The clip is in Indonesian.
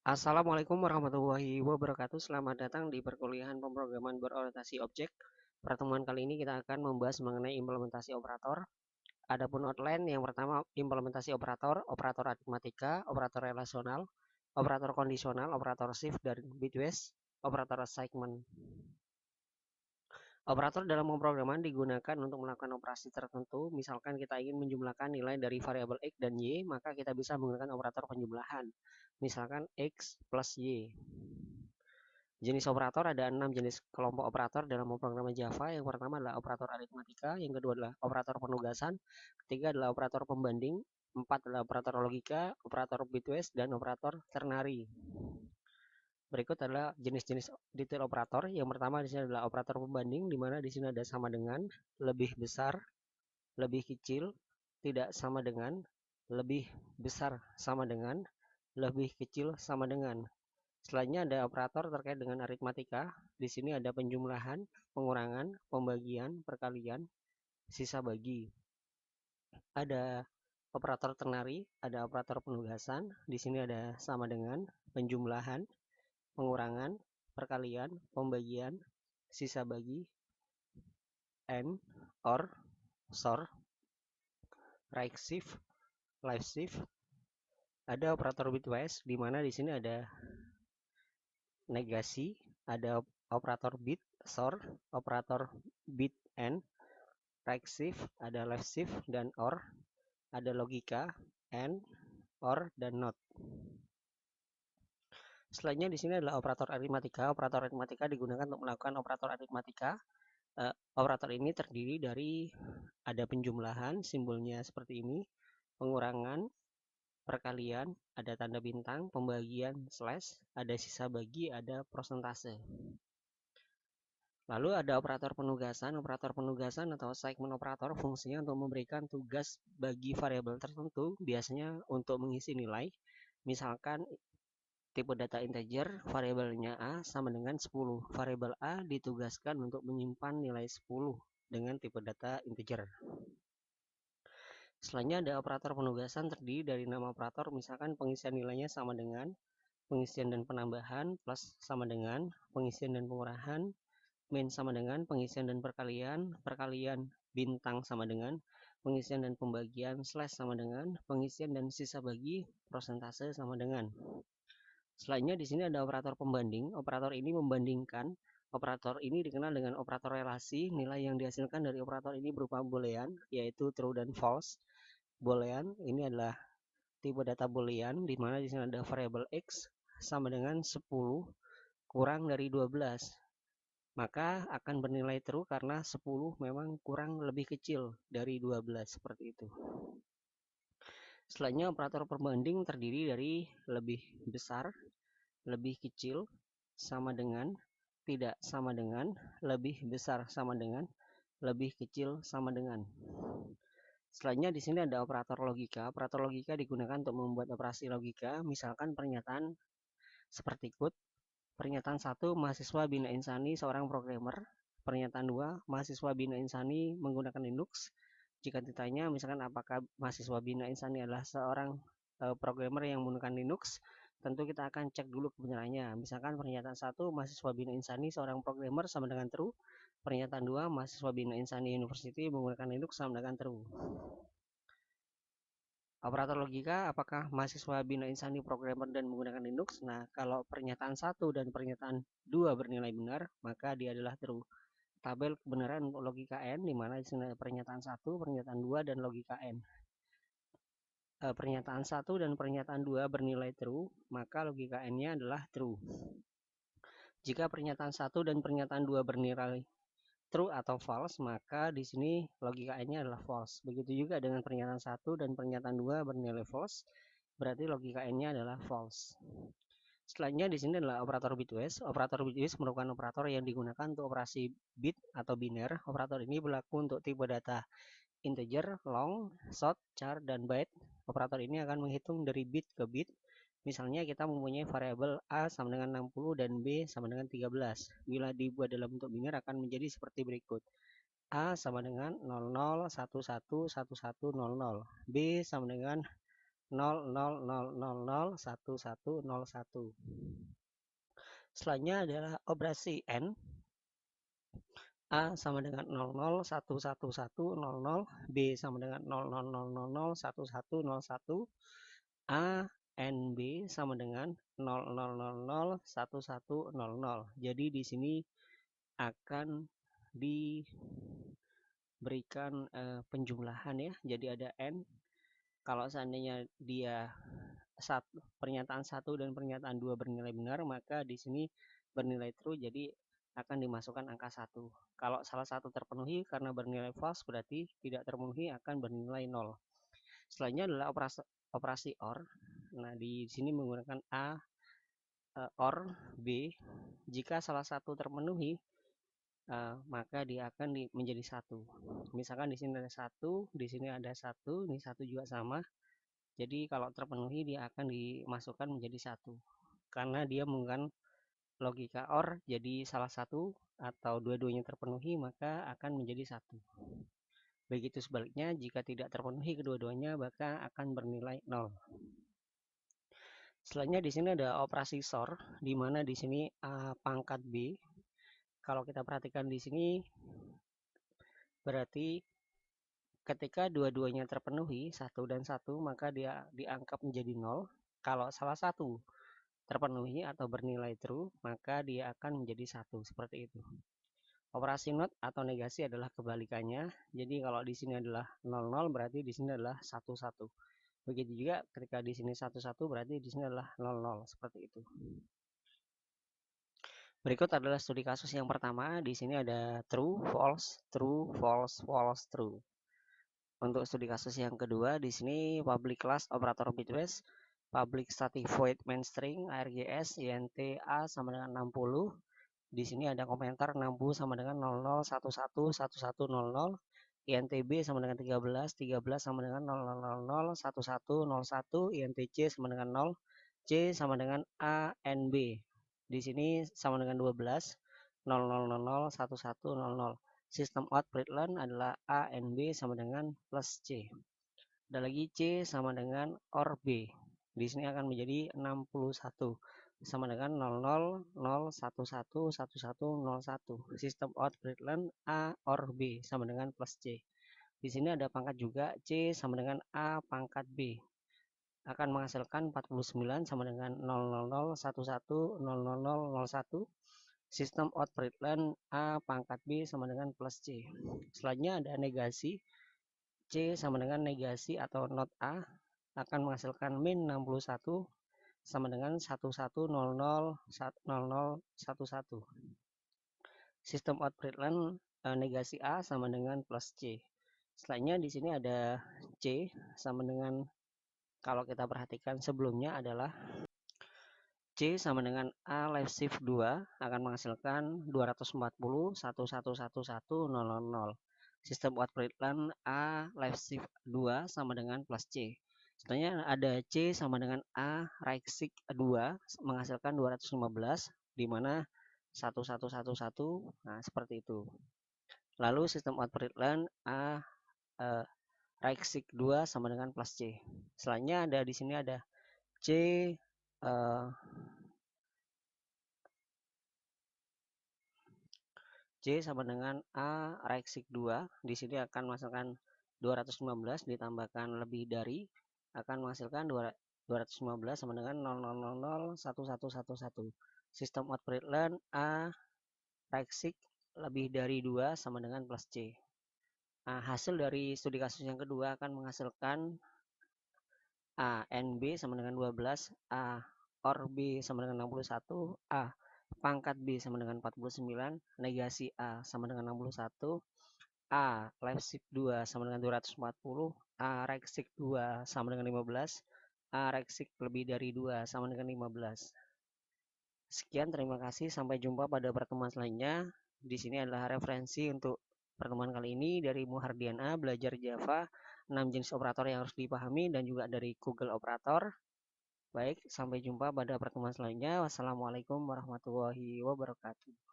Assalamualaikum warahmatullahi wabarakatuh. Selamat datang di perkuliahan pemrograman berorientasi objek. Pertemuan kali ini kita akan membahas mengenai implementasi operator. Adapun outline yang pertama implementasi operator, operator aritmatika, operator relasional, operator kondisional, operator shift dan bitwise, operator assignment. Operator dalam pemrograman digunakan untuk melakukan operasi tertentu. Misalkan kita ingin menjumlahkan nilai dari variabel X dan Y, maka kita bisa menggunakan operator penjumlahan. Misalkan X plus Y. Jenis operator ada 6 jenis kelompok operator dalam pemrograman Java. Yang pertama adalah operator aritmatika, yang kedua adalah operator penugasan, ketiga adalah operator pembanding, empat adalah operator logika, operator bitwise, dan operator ternary. Berikut adalah jenis-jenis detail operator. Yang pertama di sini adalah operator pembanding, di mana di sini ada sama dengan, lebih besar, lebih kecil, tidak sama dengan, lebih besar sama dengan, lebih kecil sama dengan. Selanjutnya ada operator terkait dengan aritmatika. Di sini ada penjumlahan, pengurangan, pembagian, perkalian, sisa bagi. Ada operator ternary, ada operator penugasan. Di sini ada sama dengan, penjumlahan, pengurangan, perkalian, pembagian, sisa bagi, and, or, sor, right shift, left shift. Ada operator bitwise, di mana di sini ada negasi, ada operator bit, sor, operator bit and, right shift, ada left shift dan or, ada logika, and, or, dan not. Selanjutnya di sini adalah operator aritmatika. Operator aritmatika digunakan untuk melakukan operator aritmatika. Operator ini terdiri dari ada penjumlahan, simbolnya seperti ini, pengurangan, perkalian, ada tanda bintang, pembagian slash, ada sisa bagi, ada persentase. Lalu ada operator penugasan. Operator penugasan atau segment operator fungsinya untuk memberikan tugas bagi variabel tertentu, biasanya untuk mengisi nilai. Misalkan tipe data integer, variabelnya A sama dengan 10. Variabel A ditugaskan untuk menyimpan nilai 10 dengan tipe data integer. Selanjutnya ada operator penugasan terdiri dari nama operator, misalkan pengisian nilainya sama dengan, pengisian dan penambahan, plus sama dengan, pengisian dan pengurahan, min sama dengan, pengisian dan perkalian, perkalian bintang sama dengan, pengisian dan pembagian, slash sama dengan, pengisian dan sisa bagi, persentase sama dengan. Selanjutnya di sini ada operator pembanding. Operator ini membandingkan. Operator ini dikenal dengan operator relasi. Nilai yang dihasilkan dari operator ini berupa boolean, yaitu true dan false. Boolean ini adalah tipe data boolean, di mana di sini ada variabel x sama dengan 10 kurang dari 12. Maka akan bernilai true karena 10 memang kurang lebih kecil dari 12, seperti itu. Selanjutnya operator perbanding terdiri dari lebih besar, lebih kecil, sama dengan, tidak sama dengan, lebih besar sama dengan, lebih kecil sama dengan. Selanjutnya di sini ada operator logika. Operator logika digunakan untuk membuat operasi logika, misalkan pernyataan seperti ikut. Pernyataan 1, mahasiswa Bina Insani seorang programmer. Pernyataan 2, mahasiswa Bina Insani menggunakan Linux. Jika ditanya misalkan apakah mahasiswa Bina Insani adalah seorang programmer yang menggunakan Linux, tentu kita akan cek dulu kebenarannya. Misalkan pernyataan 1, mahasiswa Bina Insani seorang programmer sama dengan true. Pernyataan 2, mahasiswa Bina Insani University menggunakan Linux sama dengan true. Operator logika, apakah mahasiswa Bina Insani programmer dan menggunakan Linux? Nah, kalau pernyataan 1 dan pernyataan 2 bernilai benar, maka dia adalah true. Tabel kebenaran untuk logika N, di mana di sini pernyataan 1, pernyataan 2, dan logika N. Pernyataan 1 dan pernyataan 2 bernilai true, maka logika N-nya adalah true. Jika pernyataan 1 dan pernyataan 2 bernilai true atau false, maka di sini logika N-nya adalah false. Begitu juga dengan pernyataan 1 dan pernyataan 2 bernilai false, berarti logika N-nya adalah false. Selanjutnya di sini adalah operator bitwise. Operator bitwise merupakan operator yang digunakan untuk operasi bit atau biner. Operator ini berlaku untuk tipe data integer, long, short, char, dan byte. Operator ini akan menghitung dari bit ke bit. Misalnya kita mempunyai variabel A sama dengan 60 dan B sama dengan 13. Bila dibuat dalam bentuk biner akan menjadi seperti berikut. A sama dengan 00111100, B sama dengan 0,000001101. Selanjutnya adalah operasi AND. A sama dengan 001100, B sama dengan 00001101, A and B sama dengan 00001100. Jadi di sini akan diberikan penjumlahan ya. Jadi ada N. Kalau seandainya dia pernyataan 1 dan pernyataan 2 bernilai benar, maka di sini bernilai true, jadi akan dimasukkan angka 1. Kalau salah satu terpenuhi karena bernilai false, berarti tidak terpenuhi akan bernilai 0. Selanjutnya adalah operasi OR. Nah, di sini menggunakan A OR B. Jika salah satu terpenuhi, maka dia akan menjadi 1. Misalkan di sini ada 1, di sini ada 1, ini 1 juga sama. Jadi kalau terpenuhi dia akan dimasukkan menjadi 1. Karena dia menggunakan logika OR, jadi salah satu atau dua-duanya terpenuhi maka akan menjadi 1. Begitu sebaliknya, jika tidak terpenuhi kedua-duanya maka akan bernilai 0. Selanjutnya di sini ada operasi SOR, di mana di sini A pangkat B. Kalau kita perhatikan di sini, berarti ketika dua-duanya terpenuhi, 1 dan 1, maka dia dianggap menjadi 0. Kalau salah satu terpenuhi atau bernilai true, maka dia akan menjadi 1, seperti itu. Operasi NOT atau negasi adalah kebalikannya. Jadi kalau di sini adalah 00, berarti di sini adalah 11. Begitu juga ketika di sini 11, berarti di sini adalah 00, seperti itu. Berikut adalah studi kasus yang pertama. Di sini ada true, false, true, false, false, true. Untuk studi kasus yang kedua, di sini public class operator bitwise, public static void main string ARGS int A sama dengan 60. Di sini ada komentar 60 sama dengan 00111100, int B sama dengan 13, 13 sama dengan 00001101, int C sama dengan 0, C sama dengan A N B. Di sini sama dengan 12, 00001100. Sistem out println adalah A and B sama dengan plus C. Ada lagi C sama dengan OR B. Di sini akan menjadi 61 sama dengan 00011101. Sistem out println A OR B sama dengan plus C. Di sini ada pangkat juga, C sama dengan A pangkat B. Akan menghasilkan 49 sama dengan 0001100001. Sistem out println A pangkat B sama dengan plus C. Selanjutnya ada negasi. C sama dengan negasi atau not A akan menghasilkan min 61 sama dengan 11000011. Sistem out println negasi A sama dengan plus C. Selanjutnya di sini ada C sama dengan, kalau kita perhatikan sebelumnya adalah C sama dengan A left shift 2 akan menghasilkan 240 111100. Sistem out println A left shift 2 sama dengan plus C. Selanjutnya ada C sama dengan A right shift 2 menghasilkan 215, di mana 1111. Nah, seperti itu. Lalu sistem out println A right shift 2 sama dengan plus C. Selanjutnya ada di sini ada C C sama dengan A right shift 2. Di sini akan menghasilkan 215 ditambahkan lebih dari akan menghasilkan 215 sama dengan 00001111. Sistem out println A right shift lebih dari 2 sama dengan plus C. Nah, hasil dari studi kasus yang kedua akan menghasilkan A and B sama dengan 12, A OR B sama dengan 61, A pangkat B sama dengan 49, negasi A sama dengan 61, A left shift 2 sama dengan 240, A right shift 2 sama dengan 15, A right shift lebih dari 2 sama dengan 15. Sekian, terima kasih. Sampai jumpa pada pertemuan selanjutnya. Di sini adalah referensi untuk pertemuan kali ini dari Muhardian A, belajar Java, 6 jenis operator yang harus dipahami, dan juga dari Google Operator. Baik, sampai jumpa pada pertemuan selanjutnya. Wassalamualaikum warahmatullahi wabarakatuh.